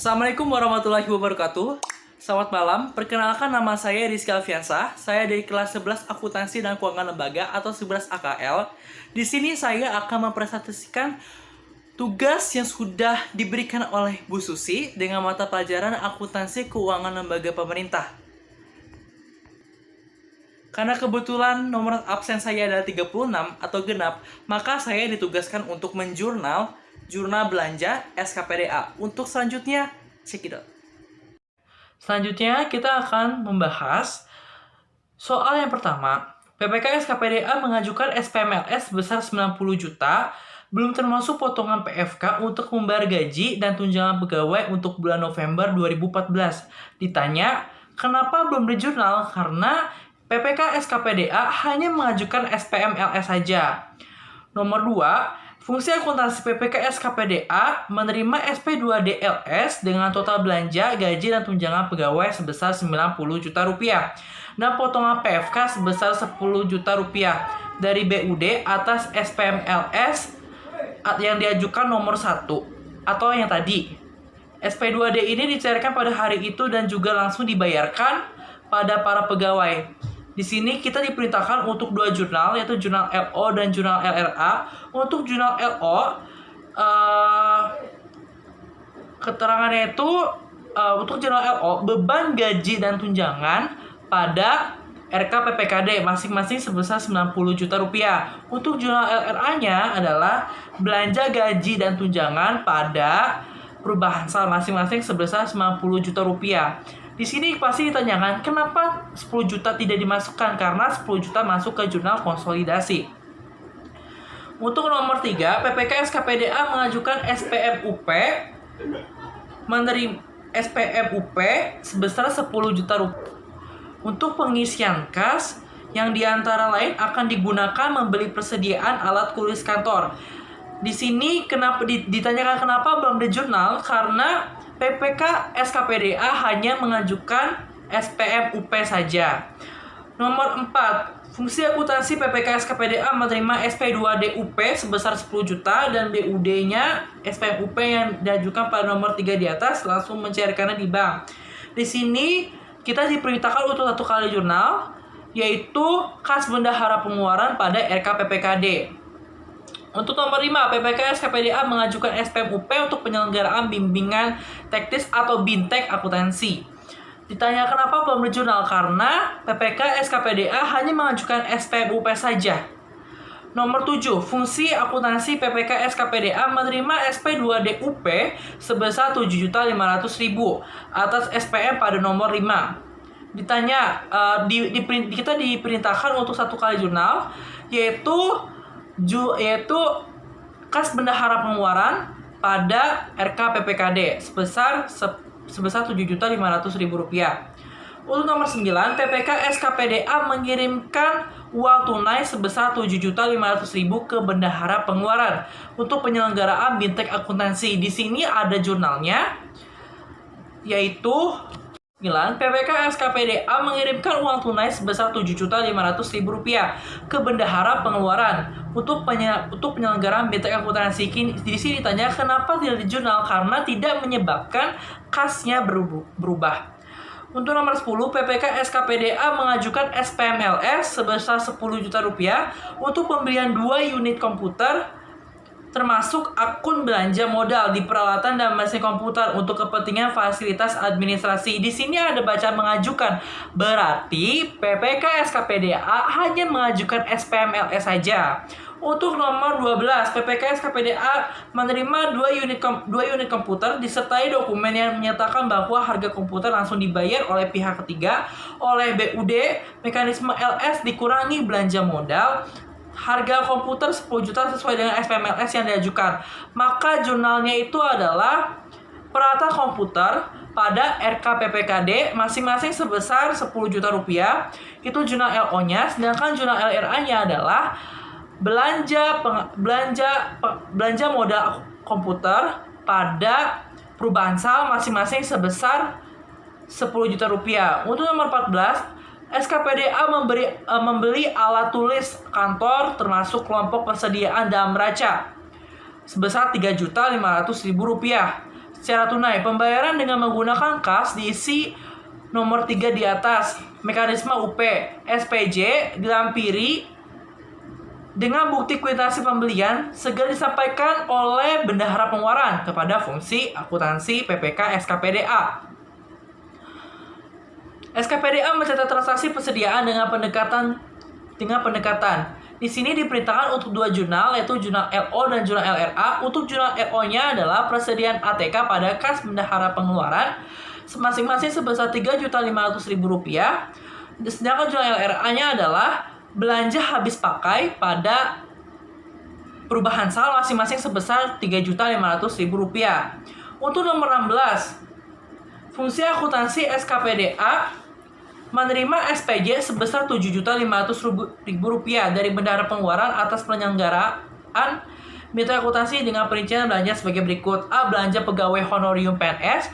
Assalamualaikum warahmatullahi wabarakatuh. Selamat malam, perkenalkan nama saya Rizky Alfiansah. Saya dari kelas 11 Akuntansi dan Keuangan Lembaga atau 11 AKL. Di sini saya akan mempresentasikan tugas yang sudah diberikan oleh Bu Susi dengan mata pelajaran Akuntansi Keuangan Lembaga Pemerintah. Karena kebetulan nomor absen saya adalah 36 atau genap, maka saya ditugaskan untuk menjurnal jurnal belanja SKPDA. Untuk selanjutnya, cekidot. Selanjutnya, kita akan membahas soal yang pertama. PPK SKPDA mengajukan SPMLS sebesar 90 juta, belum termasuk potongan PFK untuk membayar gaji dan tunjangan pegawai untuk bulan November 2014. Ditanya, kenapa belum dijurnal? Karena PPK SKPDA hanya mengajukan SPMLS saja. Nomor 2, fungsi akuntansi PPK SKPDA menerima SP2DLS dengan total belanja, gaji, dan tunjangan pegawai sebesar 90 juta rupiah dan potongan PFK sebesar 10 juta rupiah dari BUD atas SPMLS yang diajukan nomor 1 atau yang tadi. SP2D ini dicairkan pada hari itu dan juga langsung dibayarkan pada para pegawai. Di sini kita diperintahkan untuk dua jurnal, yaitu jurnal LO dan jurnal LRA. Untuk jurnal LO, keterangannya itu untuk jurnal LO, beban gaji dan tunjangan pada RKPPKD masing-masing sebesar 90 juta rupiah. Untuk jurnal LRA-nya adalah belanja gaji dan tunjangan pada perubahan sal masing-masing sebesar 90 juta rupiah. Di sini pasti ditanyakan, kenapa 10 juta tidak dimasukkan? Karena 10 juta masuk ke jurnal konsolidasi. Untuk nomor 3, PPK SKPDA mengajukan SPMUP menerima SPMUP sebesar 10 juta rupiah untuk pengisian kas yang diantara lain akan digunakan membeli persediaan alat tulis kantor. Di sini kenapa ditanyakan kenapa belum dijurnal? Karena PPK SKPDA hanya mengajukan SPMUP saja. Nomor 4, fungsi akuntansi PPK SKPDA menerima SP2DUP sebesar 10 juta dan BUD-nya SPMUP yang diajukan pada nomor 3 di atas langsung mencairkannya di bank. Di sini kita diperintahkan untuk satu kali jurnal, yaitu kas bendahara pengeluaran pada RKPPKD. Untuk nomor 5, PPK SKPDA mengajukan SPMUP untuk penyelenggaraan bimbingan teknis atau BINTEK akuntansi. Ditanya kenapa belum dijurnal? Karena PPK SKPDA hanya mengajukan SPMUP saja. Nomor 7, fungsi akuntansi PPK SKPDA menerima SP2DUP sebesar 7.500.000 atas SPM pada nomor 5. Ditanya, kita diperintahkan untuk satu kali jurnal, yaitu kas bendahara pengeluaran pada RKPPKD sebesar 7.500.000 rupiah. Untuk nomor 9, PPK SKPDA mengirimkan uang tunai sebesar 7.500.000 ke bendahara pengeluaran untuk penyelenggaraan BINTEK akuntansi. Di sini ada jurnalnya, yaitu 9, PPK SKPDA mengirimkan uang tunai sebesar 7.500.000 rupiah ke bendahara pengeluaran untuk penyelenggaraan BINTEK akuntansi. Di sini ditanya kenapa tidak dijurnal? Karena tidak menyebabkan kasnya berubah. Untuk nomor 10, PPK SKPDA mengajukan SPMLS sebesar 10 juta rupiah untuk pembelian 2 unit komputer termasuk akun belanja modal di peralatan dan mesin komputer untuk kepentingan fasilitas administrasi. Di sini ada baca mengajukan, berarti PPK SKPDA hanya mengajukan SPMLS saja. Untuk nomor 12, PPK SKPDA menerima 2 unit komputer disertai dokumen yang menyatakan bahwa harga komputer langsung dibayar oleh pihak ketiga oleh BUD, mekanisme LS dikurangi belanja modal. Harga komputer 10 juta sesuai dengan SPMLS yang diajukan. Maka jurnalnya itu adalah peralatan komputer pada RKPPKD masing-masing sebesar 10 juta rupiah. Itu jurnal LO-nya. Sedangkan jurnal LRA-nya adalah belanja modal komputer pada perubahan sal masing-masing sebesar 10 juta rupiah. Untuk nomor 14, SKPDA membeli alat tulis kantor termasuk kelompok persediaan dalam neraca sebesar 3.500.000 rupiah. secara tunai. Pembayaran dengan menggunakan kas diisi nomor 3 di atas. Mekanisme UP SPJ dilampiri dengan bukti kwitansi pembelian segera disampaikan oleh bendahara pengeluaran kepada fungsi akuntansi PPK SKPDA. SKPDA mencatat transaksi persediaan dengan pendekatan. Di sini diperintahkan untuk 2 jurnal, yaitu jurnal LO dan jurnal LRA. Untuk jurnal LO-nya adalah persediaan ATK pada kas bendahara pengeluaran masing-masing sebesar Rp3.500.000. Sedangkan jurnal LRA-nya adalah belanja habis pakai pada perubahan sal masing-masing sebesar Rp3.500.000. Untuk nomor 16, fungsi akuntansi SKPDA menerima SPJ sebesar Rp7.500.000 dari bendahara pengeluaran atas penyelenggaraan mitra akuntansi dengan perincian belanja sebagai berikut. A. Belanja pegawai honorium PNS.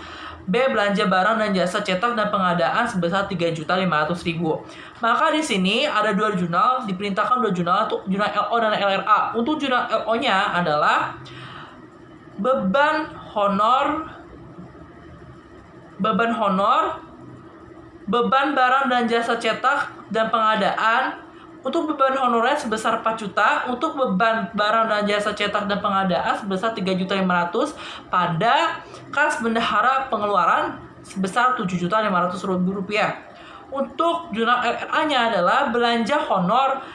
B. Belanja barang dan jasa cetak dan pengadaan sebesar Rp3.500.000. Maka di sini ada 2 jurnal, diperintahkan 2 jurnal untuk jurnal LO dan LRA. Untuk jurnal LO-nya adalah beban honor, beban barang dan jasa cetak dan pengadaan. Untuk beban honorer sebesar 4 juta, untuk beban barang dan jasa cetak dan pengadaan sebesar Rp3.500.000 pada kas bendahara pengeluaran sebesar Rp7.500.000. Untuk jurnal LRA-nya adalah belanja honor,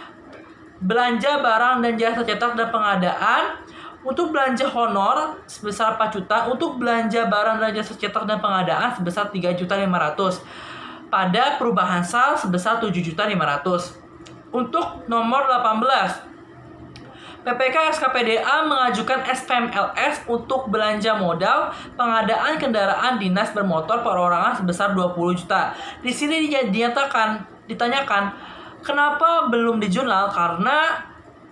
belanja barang dan jasa cetak dan pengadaan. Untuk belanja honor sebesar 4 juta, untuk belanja barang dan jasa cetak dan pengadaan sebesar Rp3.500.000 pada perubahan sal sebesar Rp7.500.000. Untuk nomor 18, PPK SKPDA mengajukan SPMLS untuk belanja modal pengadaan kendaraan dinas bermotor perorangan sebesar 20 juta. Di sini ditanyakan kenapa belum di jurnal, karena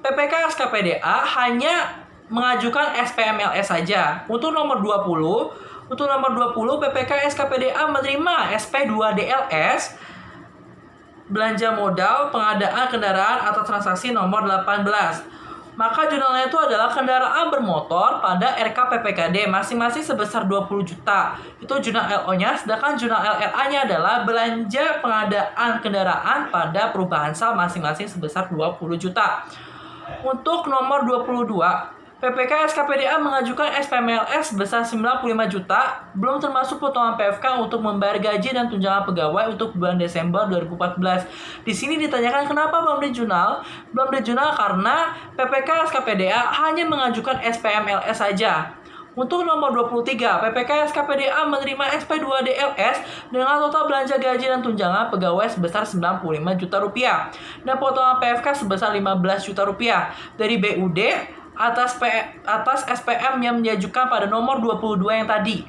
PPK SKPDA hanya mengajukan SPMLS saja. Untuk nomor 20, PPK SKPDA menerima SP2DLS belanja modal pengadaan kendaraan atau transaksi nomor 18. Maka jurnalnya itu adalah kendaraan bermotor pada RKPPKD masing-masing sebesar 20 juta. Itu jurnal LO-nya, sedangkan jurnal LRA-nya adalah belanja pengadaan kendaraan pada perubahan sal masing-masing sebesar 20 juta. Untuk nomor 22, PPK SKPDA mengajukan SPMLS sebesar 95 juta, belum termasuk potongan PFK untuk membayar gaji dan tunjangan pegawai untuk bulan Desember 2014. Di sini ditanyakan kenapa belum di jurnal? Belum di jurnal karena PPK SKPDA hanya mengajukan SPMLS saja. Untuk nomor 23, PPK SKPDA menerima SP2DLS dengan total belanja gaji dan tunjangan pegawai sebesar Rp95 juta dan potongan PFK sebesar Rp15 juta dari BUD atas SPM yang diajukan pada nomor 22 yang tadi.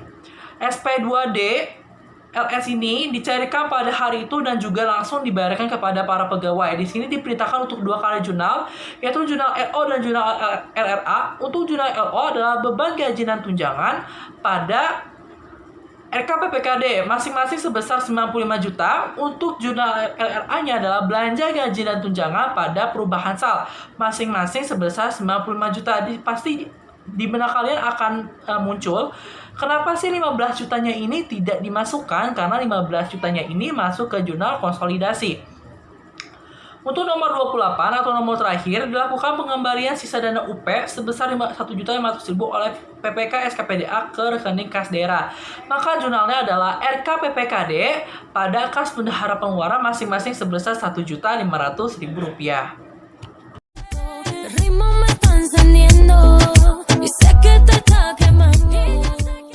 SP2D LS ini dicarikan pada hari itu dan juga langsung dibayarkan kepada para pegawai. Di sini diperintahkan untuk 2 kali jurnal, yaitu jurnal LO dan jurnal LRA. Untuk jurnal LO adalah beban gaji dan tunjangan pada RKPPKD masing-masing sebesar 95 juta. Untuk jurnal LRA-nya adalah belanja gaji dan tunjangan pada perubahan sal masing-masing sebesar 95 juta. Pasti di benak kalian akan muncul, kenapa sih 15 jutanya ini tidak dimasukkan? Karena 15 jutanya ini masuk ke jurnal konsolidasi. Untuk nomor 28 atau nomor terakhir, dilakukan pengembalian sisa dana UP sebesar Rp1.500.000 oleh PPK SKPDA ke rekening kas daerah. Maka jurnalnya adalah RKPPKD pada kas bendahara pengeluaran masing-masing sebesar Rp1.500.000.